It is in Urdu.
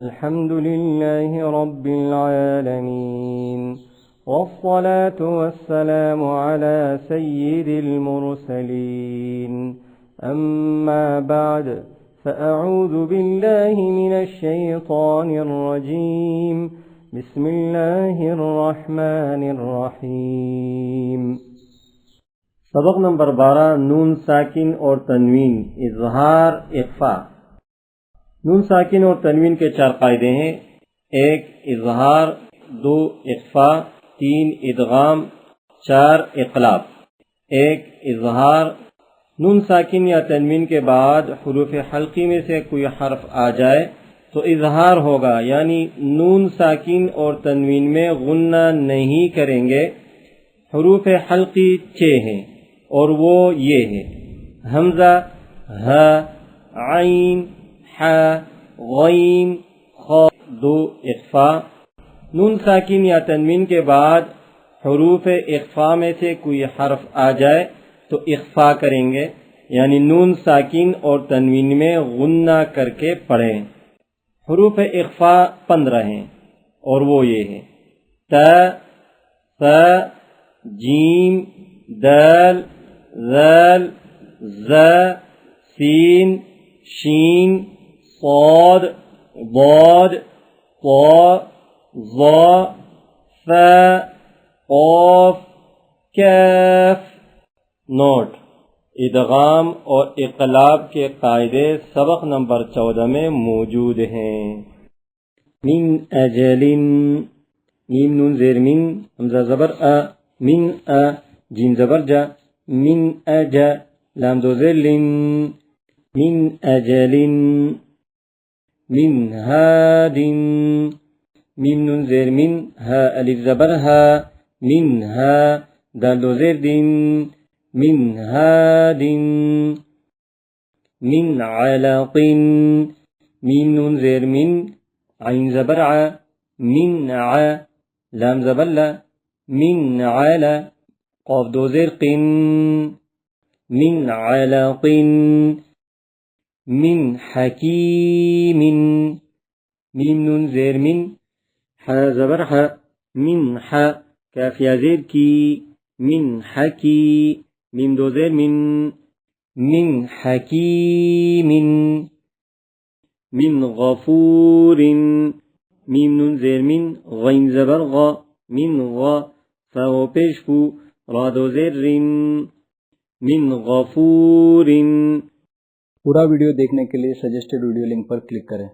الحمد لله رب العالمين والصلاة والسلام على سيد المرسلين أما بعد فأعوذ بالله من الشيطان الرجيم بسم الله الرحمن الرحيم سبق نمبر 12 نون ساکن اور تنوین اظہار اخفا۔ نون ساکن اور تنوین کے 4 قاعدے ہیں: 1 اظہار، 2 اخفا، 3 ادغام، 4 اقلاب۔ 1 اظہار، نون ساکن یا تنوین کے بعد حروف حلقی میں سے کوئی حرف آ جائے تو اظہار ہوگا، یعنی نون ساکن اور تنوین میں غنہ نہیں کریں گے۔ حروف حلقی 6 ہیں اور وہ یہ ہے: حمزہ، ہ، عین، ح، غین، خ۔ 2 اخفا، نون ساکن یا تنوین کے بعد حروف اخفا میں سے کوئی حرف آ جائے تو اخفا کریں گے، یعنی نون ساکن اور تنوین میں غنہ کر کے پڑھیں۔ حروف اخفا 15 ہیں اور وہ یہ ہے: ت، ث، جیم، دال، ذال، ز، سین، شین، صاد، ضاد، طا، ظا، فا، قاف، کاف۔ نوٹ: ادغام اور اقلاب کے قاعدے سبق نمبر 14 میں موجود ہیں۔ من اجل، میم نون زیر من، حمزہ زبر ا، من ا، جیم زبر جا، من اج، لام دو زیر لن، من اجل۔ من ہاد، میم نون زیر من، ہا الف زبر ہا، من ہا، دال دو زیر دن، من ہاد۔ من علق، میم نون زیر من، عین زبر ع، من ع، لام زبر لا، من عل، قاف دو زیر قن، من علق۔ من حکیم، میم نون زیر من، ح زبر ح، من ح، کاف یا زیر کی، من حکی، میم دو زیر من، من حکیم۔ من غفور، میم نون زیر من، غین زبر غ، من غ، فا و پیش فو، را دو زیر رن، من غفور۔ پورا ویڈیو دیکھنے کے لیے سجسٹڈ ویڈیو لنک پر کلک کریں۔